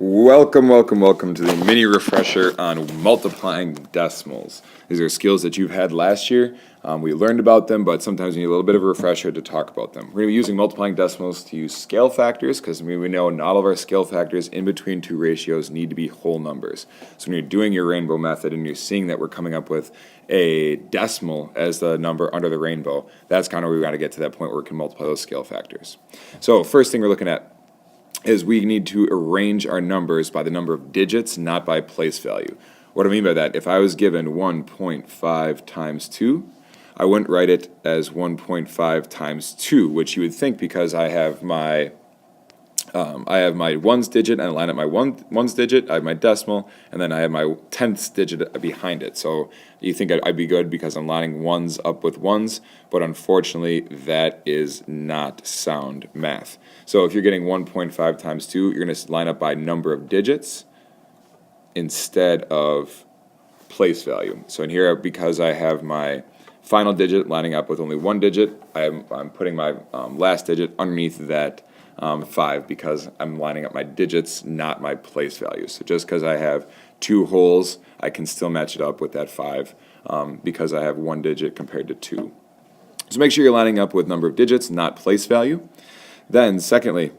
Welcome to the mini refresher on multiplying decimals. These are skills that you've had last year. We learned about them, but sometimes we need a little bit of a refresher to talk about them. We're going to be using multiplying decimals to use scale factors because we know not all of our scale factors in between two ratios need to be whole numbers. So when you're doing your rainbow method and you're seeing that we're coming up with a decimal as the number under the rainbow, that's kind of where we got to get to that point where we can multiply those scale factors. So first thing we're looking at is we need to arrange our numbers by the number of digits, not by place value. What I mean by that, if I was given 1.5 times 2, I wouldn't write it as 1.5 times 2, which you would think because I have my ones digit, and I line up my ones digit, I have my decimal, and then I have my tenths digit behind it. So you think I'd be good because I'm lining ones up with ones, but unfortunately that is not sound math. So if you're getting 1.5 times 2, you're going to line up by number of digits instead of place value. So in here, because I have my final digit lining up with only one digit, I'm putting my last digit underneath that 5 because I'm lining up my digits, not my place values. So just because I have two wholes, I can still match it up with that 5 because I have one digit compared to 2. So make sure you're lining up with number of digits, not place value. Then secondly,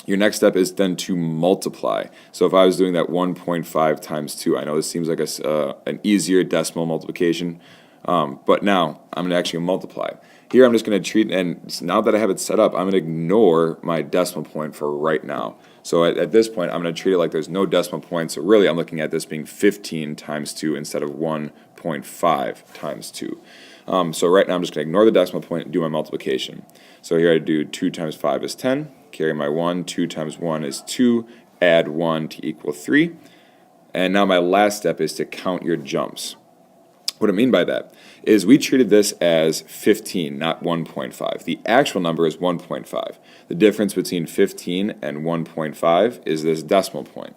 your next step is then to multiply. So if I was doing that 1.5 times 2, I know this seems like an easier decimal multiplication, but now I'm going to actually multiply. Here I'm just going to treat, and now that I have it set up, I'm going to ignore my decimal point for right now. So at this point, I'm going to treat it like there's no decimal point. So really, I'm looking at this being 15 times 2 instead of 1.5 times 2. So right now, I'm just going to ignore the decimal point and do my multiplication. So here I do 2 times 5 is 10, carry my 1, 2 times 1 is 2, add 1 to equal 3. And now my last step is to count your jumps. What I mean by that is we treated this as 15, not 1.5. The actual number is 1.5. The difference between 15 and 1.5 is this decimal point.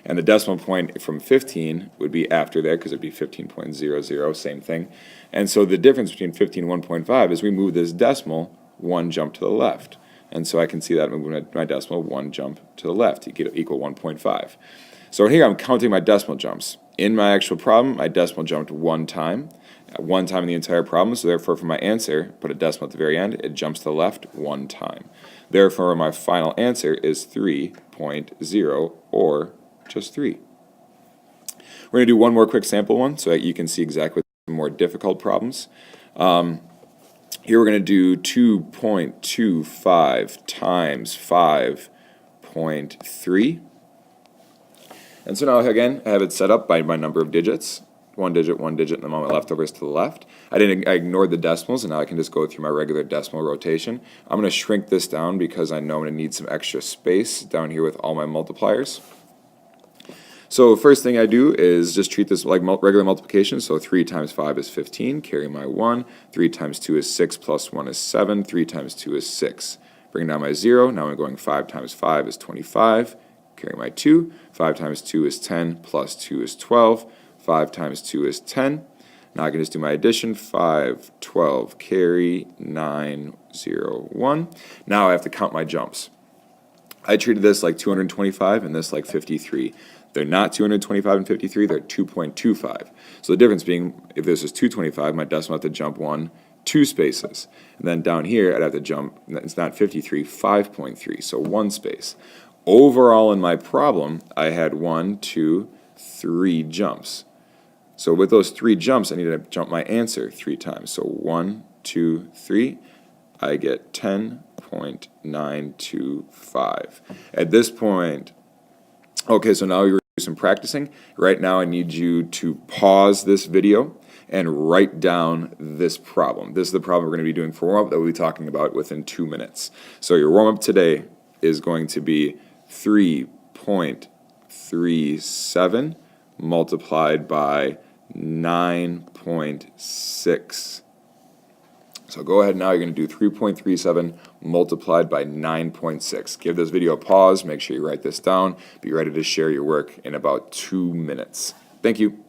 And the decimal point from 15 would be after there because it would be 15.00, same thing. And so the difference between 15 and 1.5 is we move this decimal one jump to the left. And so I can see that moving my decimal one jump to the left equal 1.5. So here I'm counting my decimal jumps. In my actual problem, my decimal jumped one time in the entire problem, so therefore for my answer, put a decimal at the very end, it jumps to the left one time. Therefore my final answer is 3.0, or just 3. We're going to do one more quick sample one so that you can see exactly the more difficult problems. Here we're going to do 2.25 times 5.3. And so now, again, I have it set up by my number of digits. One digit, and then all my leftovers to the left. I ignored the decimals, and now I can just go through my regular decimal rotation. I'm going to shrink this down because I know I'm going to need some extra space down here with all my multipliers. So first thing I do is just treat this like regular multiplication. So 3 times 5 is 15, carry my 1. 3 times 2 is 6, plus 1 is 7. 3 times 2 is 6. Bring down my 0. Now I'm going 5 times 5 is 25. Carry my 2. 5 times 2 is 10, plus 2 is 12. 5 times 2 is 10. Now I can just do my addition. 5, 12, carry, 9, 0, 1. Now I have to count my jumps. I treated this like 225 and this like 53. They're not 225 and 53, they're 2.25. So the difference being, if this is 225, my decimal have to jump 2 spaces. And then down here, I'd have to jump, it's not 53, 5.3, so 1 space. Overall in my problem, I had 1, 2, 3 jumps. So with those 3 jumps, I need to jump my answer 3 times. So 1, 2, 3, I get 10.925. At this point, okay, so now you're doing some practicing. Right now I need you to pause this video and write down this problem. This is the problem we're going to be doing for warm-up that we'll be talking about within 2 minutes. So your warm-up today is going to be 3.37 multiplied by 9.6. So go ahead now, you're going to do 3.37 multiplied by 9.6. Give this video a pause, make sure you write this down, be ready to share your work in about 2 minutes. Thank you.